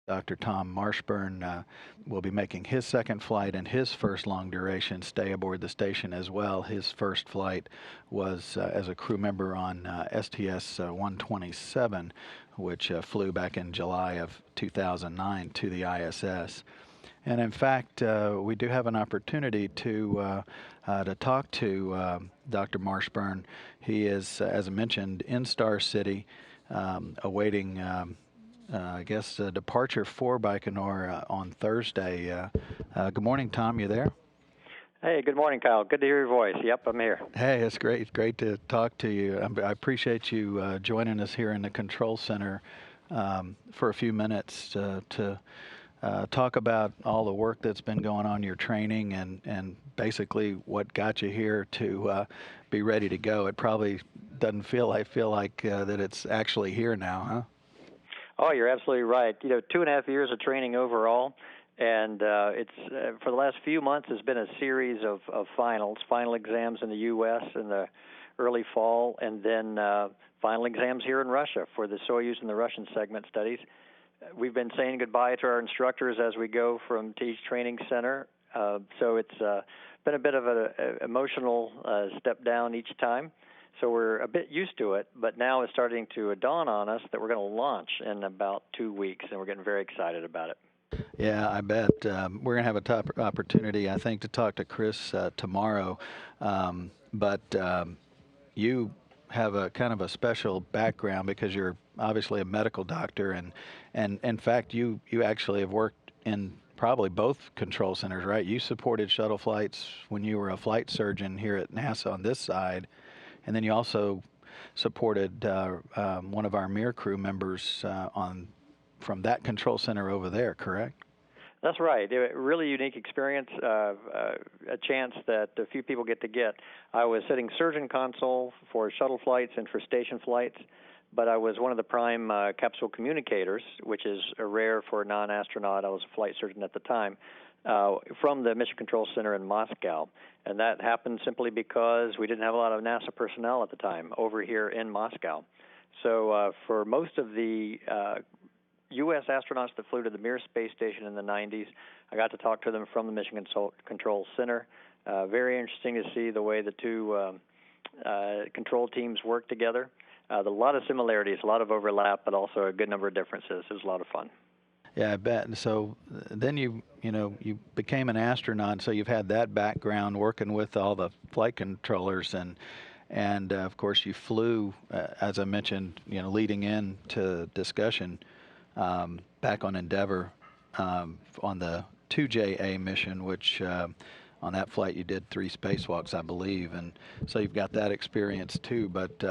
Dr. Tom Marshburn will be making his second flight and his first long duration stay aboard the station as well. His first flight was as a crew member on STS 127, which flew back in July of 2009 to the ISS. And in fact, we do have an opportunity to talk to Dr. Marshburn. He is, as I mentioned, in Star City, awaiting, I guess, departure for Baikonur on Thursday. Good morning, Tom. You there? Hey, good morning, Kyle. Good to hear your voice. Yep, I'm here. Hey, it's great. Great to talk to you. I appreciate you joining us here in the control center for a few minutes to talk about all the work that's been going on, your training, and basically what got you here to be ready to go. It probably doesn't feel like that it's actually here now, huh? Oh, you're absolutely right. 2.5 years of training overall, and it's for the last few months has been a series of final exams in the U.S. in the early fall, and then final exams here in Russia for the Soyuz and the Russian segment studies. We've been saying goodbye to our instructors as we go from to each training center, so it's been a bit of an emotional step down each time. So we're a bit used to it, but now it's starting to dawn on us that we're going to launch in about 2 weeks, and we're getting very excited about it. Yeah, I bet. We're going to have a top opportunity, I think, to talk to Chris tomorrow. But you have a kind of a special background because you're obviously a medical doctor, and in fact, you actually have worked in probably both control centers, right? You supported shuttle flights when you were a flight surgeon here at NASA on this side, and then you also supported one of our Mir crew members from that control center over there, correct? That's right. A really unique experience, a chance that a few people get to get. I was sitting surgeon console for shuttle flights and for station flights, but I was one of the prime capsule communicators, which is rare for a non-astronaut. I was a flight surgeon at the time, from the Mission Control Center in Moscow. And that happened simply because we didn't have a lot of NASA personnel at the time over here in Moscow. So for most of the U.S. astronauts that flew to the Mir space station in the 90s, I got to talk to them from the Mission Control Center. Very interesting to see the way the two control teams work together. A lot of similarities, a lot of overlap, but also a good number of differences. It was a lot of fun. Yeah, I bet. And so then you became an astronaut, so you've had that background working with all the flight controllers, and of course you flew, as I mentioned, leading into discussion back on Endeavour on the 2JA mission, which on that flight you did 3 spacewalks, I believe, and so you've got that experience too. But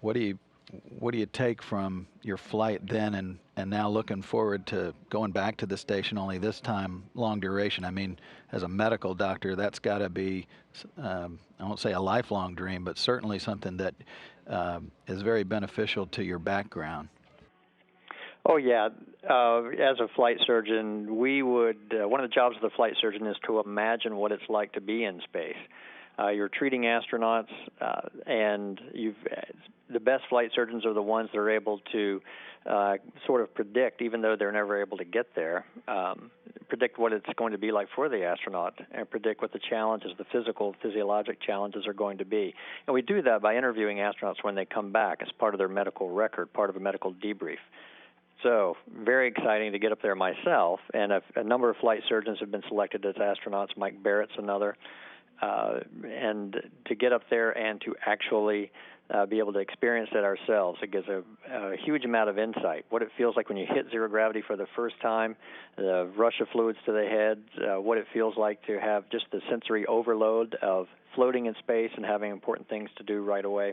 what do you take from your flight then and now looking forward to going back to the station, only this time long duration? I mean, as a medical doctor, that's got to be, I won't say a lifelong dream, but certainly something that is very beneficial to your background. Oh, yeah. As a flight surgeon, we would, one of the jobs of the flight surgeon is to imagine what it's like to be in space. You're treating astronauts, and the best flight surgeons are the ones that are able to sort of predict, even though they're never able to get there, predict what it's going to be like for the astronaut and predict what the challenges, the physiologic challenges are going to be. And we do that by interviewing astronauts when they come back as part of their medical record, part of a medical debrief. So very exciting to get up there myself, and a number of flight surgeons have been selected as astronauts. Mike Barrett's another. And to get up there and to actually be able to experience it ourselves, it gives a huge amount of insight. What it feels like when you hit zero gravity for the first time, the rush of fluids to the head, what it feels like to have just the sensory overload of floating in space and having important things to do right away.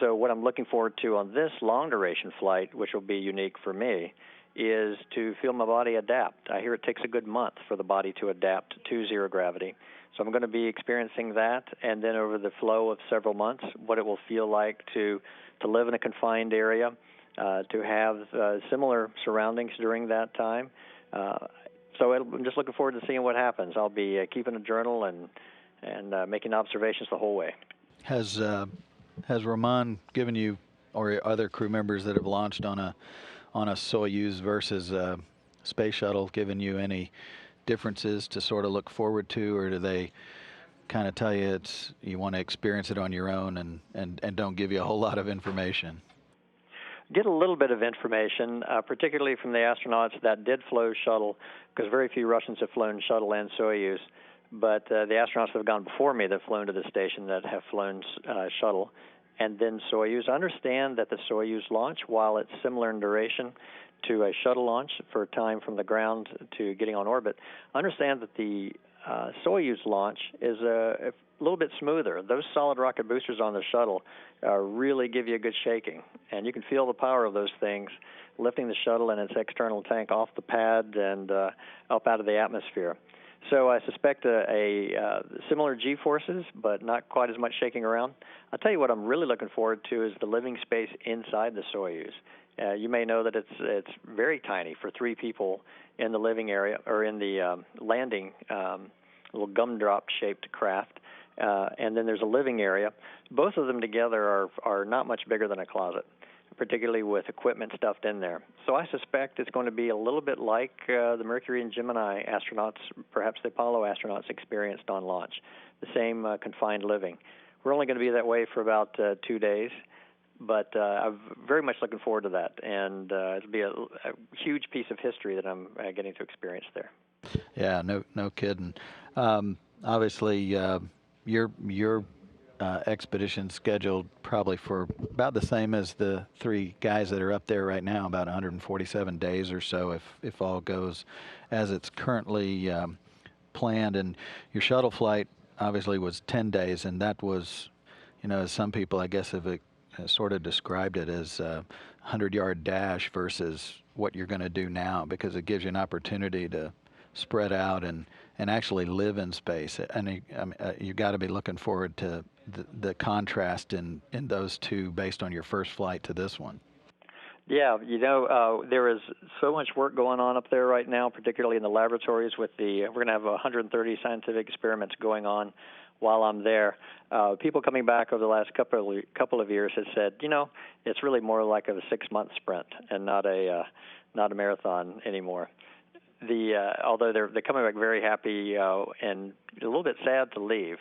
So what I'm looking forward to on this long-duration flight, which will be unique for me, is to feel my body adapt. I hear it takes a good month for the body to adapt to zero gravity. So I'm going to be experiencing that, and then over the flow of several months, what it will feel like to live in a confined area, to have similar surroundings during that time. So I'm just looking forward to seeing what happens. I'll be keeping a journal and making observations the whole way. Has Ramon given you, or other crew members that have launched on on a Soyuz versus a space shuttle given you any differences to sort of look forward to, or do they kind of tell you you want to experience it on your own and don't give you a whole lot of information? Get a little bit of information, particularly from the astronauts that did flow Shuttle, because very few Russians have flown Shuttle and Soyuz. But the astronauts that have gone before me that have flown to the station that have flown Shuttle and then Soyuz understand that the Soyuz launch, while it's similar in duration to a Shuttle launch for time from the ground to getting on orbit, understand that the Soyuz launch is a little bit smoother. Those solid rocket boosters on the Shuttle really give you a good shaking, and you can feel the power of those things lifting the Shuttle and its external tank off the pad and up out of the atmosphere. So I suspect a similar G-forces, but not quite as much shaking around. I'll tell you what I'm really looking forward to is the living space inside the Soyuz. You may know that it's very tiny for 3 people in the living area or in the landing little gumdrop-shaped craft, and then there's a living area. Both of them together are not much bigger than a closet, particularly with equipment stuffed in there. So I suspect it's going to be a little bit like the Mercury and Gemini astronauts, perhaps the Apollo astronauts experienced on launch, the same confined living. We're only going to be that way for about 2 days, but I'm very much looking forward to that, and it'll be a huge piece of history that I'm getting to experience there. Yeah, no kidding. Obviously, your expedition scheduled probably for about the same as the 3 guys that are up there right now, about 147 days or so, if all goes as it's currently planned. And your shuttle flight obviously was 10 days, and that was, as some people I guess have sort of described it as a 100-yard dash versus what you're going to do now, because it gives you an opportunity to spread out and actually live in space. And you got to be looking forward to the contrast in those two based on your first flight to this one. Yeah, there is so much work going on up there right now, particularly in the laboratories we're going to have 130 scientific experiments going on while I'm there. People coming back over the last couple of years have said, it's really more like a 6-month sprint and not a marathon anymore. Although they're coming back very happy and a little bit sad to leave.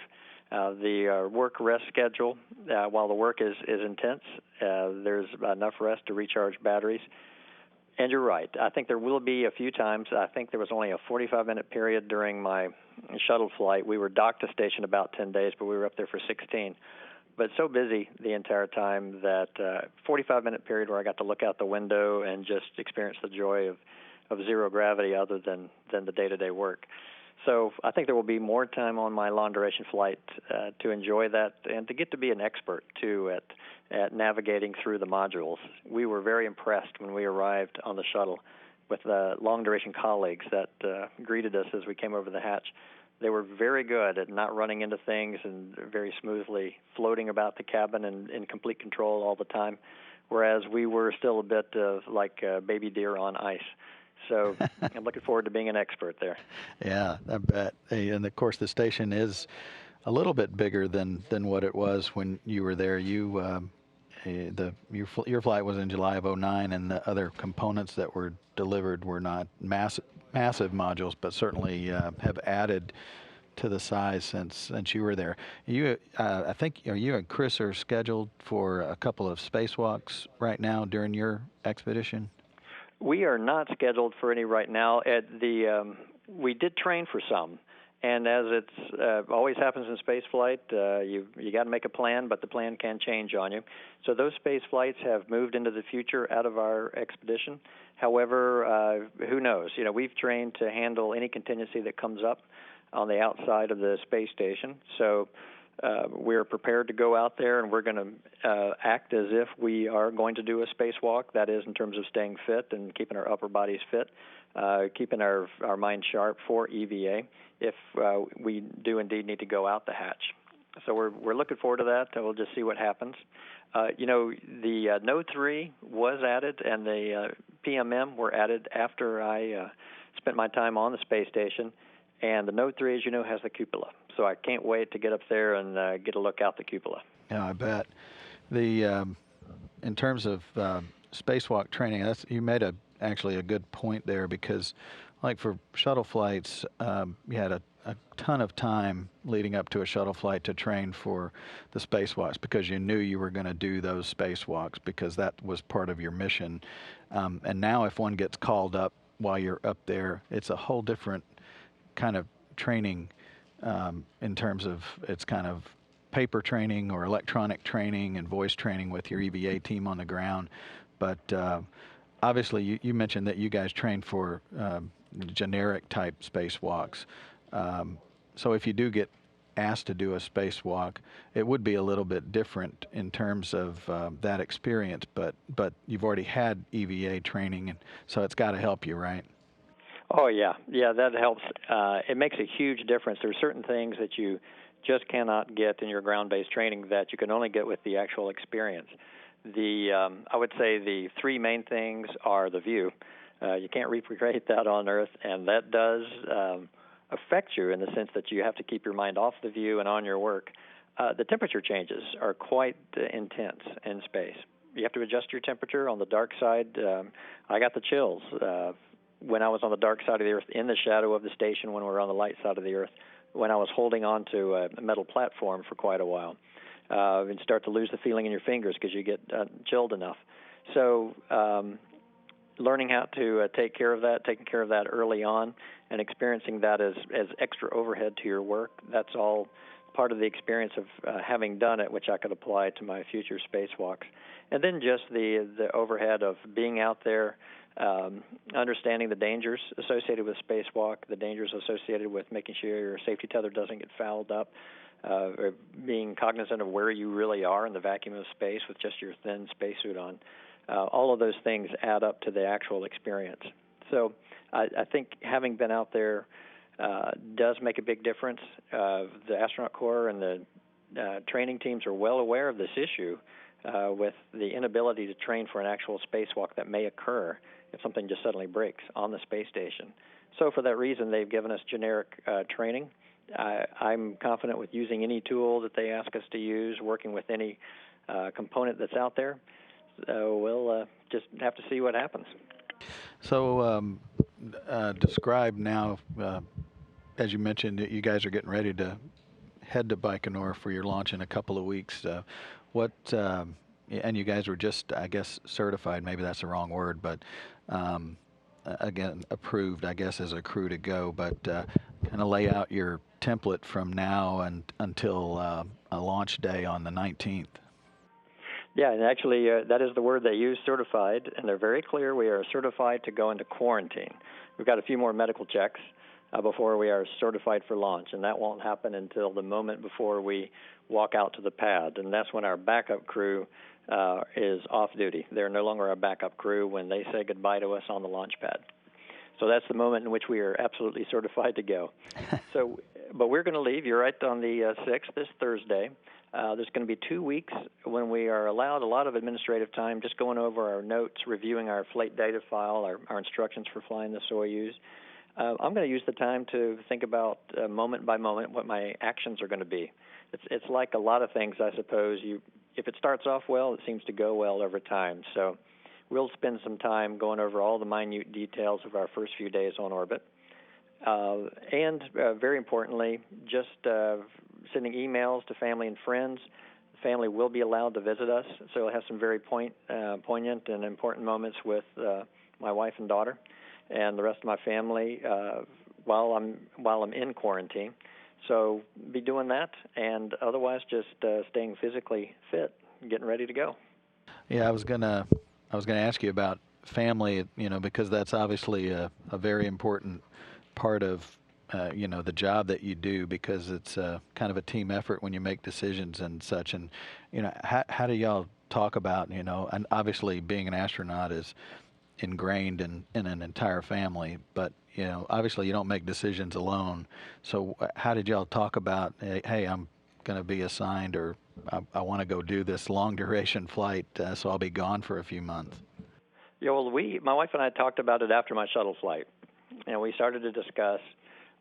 The work-rest schedule, while the work is intense, there's enough rest to recharge batteries. And you're right. I think there will be a few times. I think there was only a 45-minute period during my shuttle flight. We were docked to station about 10 days, but we were up there for 16. But so busy the entire time that 45-minute period where I got to look out the window and just experience the joy of zero gravity other than the day-to-day work. So I think there will be more time on my long-duration flight to enjoy that and to get to be an expert, too, at navigating through the modules. We were very impressed when we arrived on the shuttle with the long-duration colleagues that greeted us as we came over the hatch. They were very good at not running into things and very smoothly floating about the cabin and in complete control all the time, whereas we were still a bit like baby deer on ice. So I'm looking forward to being an expert there. Yeah, I bet. And of course, the station is a little bit bigger than what it was when you were there. Your flight was in July of '09, and the other components that were delivered were not massive modules, but certainly have added to the size since you were there. I think you and Chris are scheduled for a couple of spacewalks right now during your expedition. We are not scheduled for any right now. We did train for some, and as it's always happens in space flight, you got to make a plan, but the plan can change on you. So those space flights have moved into the future out of our expedition. However, who knows? We've trained to handle any contingency that comes up on the outside of the space station. So we're prepared to go out there, and we're going to act as if we are going to do a spacewalk. That is, in terms of staying fit and keeping our upper bodies fit, keeping our mind sharp for EVA if we do indeed need to go out the hatch. So we're looking forward to that. We'll just see what happens. The No 3 was added, and the PMM were added after I spent my time on the space station. And the No 3, as you know, has the cupola. So I can't wait to get up there and get a look out the cupola. Yeah, I bet. In terms of spacewalk training, you made actually a good point there, because like for shuttle flights, you had a ton of time leading up to a shuttle flight to train for the spacewalks, because you knew you were going to do those spacewalks because that was part of your mission. And now if one gets called up while you're up there, it's a whole different kind of training, in terms of it's kind of paper training or electronic training and voice training with your EVA team on the ground. But obviously, you mentioned that you guys train for generic type spacewalks. So if you do get asked to do a spacewalk, it would be a little bit different in terms of that experience. But you've already had EVA training, and so it's got to help you, right? Oh, yeah. Yeah, that helps. It makes a huge difference. There are certain things that you just cannot get in your ground-based training that you can only get with the actual experience. I would say the three main things are the view. You can't recreate that on Earth, and that does affect you in the sense that you have to keep your mind off the view and on your work. The temperature changes are quite intense in space. You have to adjust your temperature on the dark side. I got the chills when I was on the dark side of the Earth, in the shadow of the station when we were on the light side of the Earth, when I was holding on to a metal platform for quite a while, and start to lose the feeling in your fingers because you get chilled enough. So learning how to take care of that, taking care of that early on, and experiencing that as extra overhead to your work, that's all part of the experience of having done it, which I could apply to my future spacewalks. And then just the overhead of being out there, understanding the dangers associated with spacewalk, the dangers associated with making sure your safety tether doesn't get fouled up, or being cognizant of where you really are in the vacuum of space with just your thin spacesuit on. All of those things add up to the actual experience. So I think having been out there does make a big difference. The astronaut corps and the training teams are well aware of this issue with the inability to train for an actual spacewalk that may occur if something just suddenly breaks on the space station. So for that reason, they've given us generic training. I'm confident with using any tool that they ask us to use, working with any component that's out there. So we'll just have to see what happens. So describe now, as you mentioned, that you guys are getting ready to head to Baikonur for your launch in a couple of weeks. And you guys were just, I guess, certified, maybe that's the wrong word, but again, approved, I guess, as a crew to go. But kind of lay out your template from now and until a launch day on the 19th. Yeah, and actually that is the word they use, certified, and they're very clear. We are certified to go into quarantine. We've got a few more medical checks before we are certified for launch, and that won't happen until the moment before we walk out to the pad, and that's when our backup crew is off duty. They're no longer our backup crew when they say goodbye to us on the launch pad. So that's the moment in which we are absolutely certified to go. But we're going to leave. You're right, on the 6th, this Thursday. There's going to be 2 weeks when we are allowed a lot of administrative time, just going over our notes, reviewing our flight data file, our instructions for flying the Soyuz. I'm going to use the time to think about moment by moment what my actions are going to be. It's like a lot of things, I suppose. If it starts off well, it seems to go well over time. So we'll spend some time going over all the minute details of our first few days on orbit. And very importantly, just sending emails to family and friends. The family will be allowed to visit us, so we'll have some very poignant and important moments with my wife and daughter and the rest of my family while I'm in quarantine. So be doing that, and otherwise just staying physically fit, and getting ready to go. Yeah, I was gonna ask you about family, because that's obviously a very important part of the job that you do, because it's kind of a team effort when you make decisions and such. And how do y'all talk about and obviously being an astronaut is ingrained in an entire family, but obviously you don't make decisions alone. So how did y'all talk about, hey, I'm going to be assigned, or I want to go do this long duration flight, so I'll be gone for a few months? Yeah, well, my wife and I talked about it after my shuttle flight, and we started to discuss,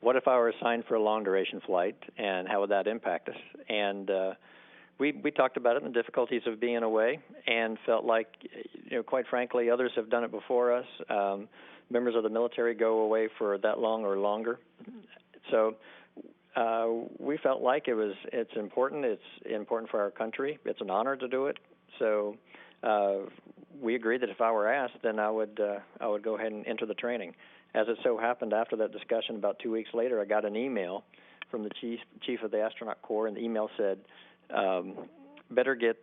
what if I were assigned for a long duration flight, and how would that impact us? And we talked about it and the difficulties of being away, and felt like, quite frankly, others have done it before us. Members of the military go away for that long or longer. So we felt like it's important. It's important for our country. It's an honor to do it. So we agreed that if I were asked, then I would go ahead and enter the training. As it so happened, after that discussion, about 2 weeks later, I got an email from the chief of the astronaut corps, and the email said, "Better get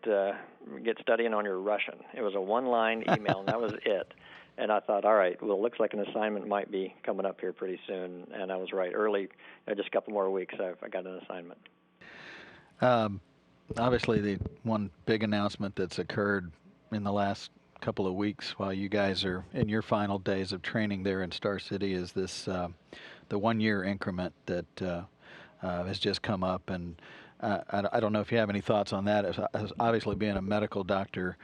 studying on your Russian." It was a one-line email, and that was it. And I thought, all right, well, it looks like an assignment might be coming up here pretty soon. And I was right. Early, just a couple more weeks, I got an assignment. Obviously, the one big announcement that's occurred in the last couple of weeks while you guys are in your final days of training there in Star City is this the 1 year increment that has just come up. And I don't know if you have any thoughts on that. As obviously, being a medical doctor,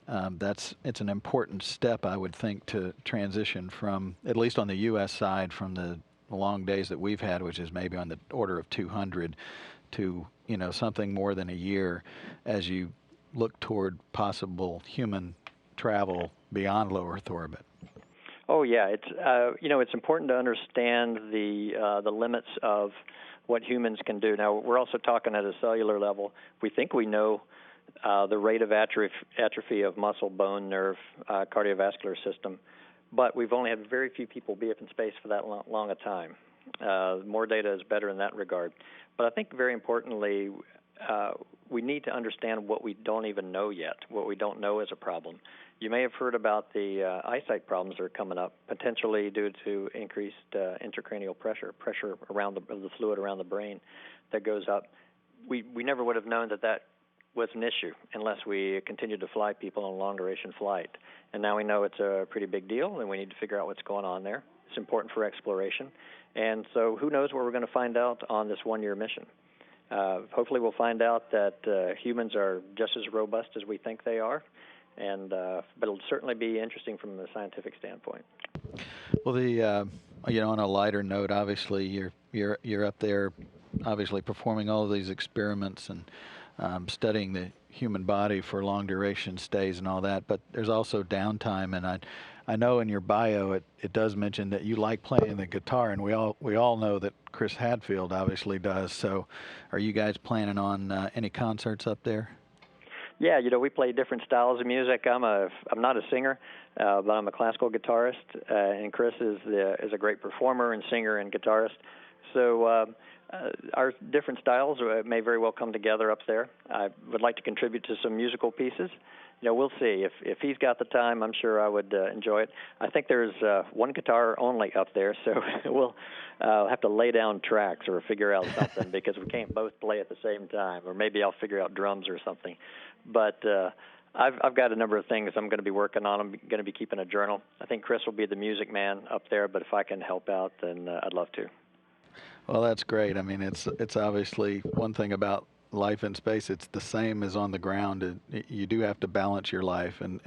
it's an important step, I would think, to transition from, at least on the U.S. side, from the long days that we've had, which is maybe on the order of 200, to something more than a year, as you look toward possible human travel beyond low Earth orbit. Oh yeah, it's important to understand the limits of what humans can do. Now, we're also talking at a cellular level. We think we know the rate of atrophy of muscle, bone, nerve, cardiovascular system, but we've only had very few people be up in space for that long a time. More data is better in that regard. But I think very importantly, we need to understand what we don't even know yet, what we don't know is a problem. You may have heard about the eyesight problems that are coming up, potentially due to increased intracranial pressure around the fluid around the brain that goes up. We never would have known that was an issue unless we continued to fly people on a long-duration flight. And now we know it's a pretty big deal, and we need to figure out what's going on there. It's important for exploration. And so who knows what we're going to find out on this 1 year mission. Hopefully we'll find out that humans are just as robust as we think they are, but it'll certainly be interesting from the scientific standpoint. Well, on a lighter note, obviously you're up there, obviously performing all of these experiments and studying the human body for long duration stays and all that, but there's also downtime, and I know in your bio it does mention that you like playing the guitar, and we all know that Chris Hadfield obviously does. So are you guys planning on any concerts up there? Yeah, we play different styles of music. I'm not a singer, but I'm a classical guitarist, and Chris is a great performer and singer and guitarist. So our different styles may very well come together up there. I would like to contribute to some musical pieces. We'll see. If he's got the time, I'm sure I would enjoy it. I think there's one guitar only up there, so we'll have to lay down tracks or figure out something because we can't both play at the same time. Or maybe I'll figure out drums or something. But I've got a number of things I'm going to be working on. I'm going to be keeping a journal. I think Chris will be the music man up there, but if I can help out, then I'd love to. Well, that's great. I mean, it's obviously one thing about life in space. It's the same as on the ground. You do have to balance your life, and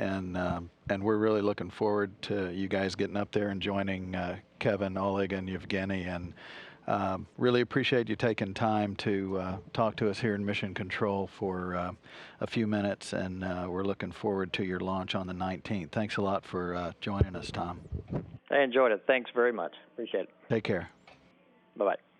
we're really looking forward to you guys getting up there and joining Kevin, Oleg, and Yevgeny, and really appreciate you taking time to talk to us here in Mission Control for a few minutes, and we're looking forward to your launch on the 19th. Thanks a lot for joining us, Tom. I enjoyed it. Thanks very much. Appreciate it. Take care. Bye-bye.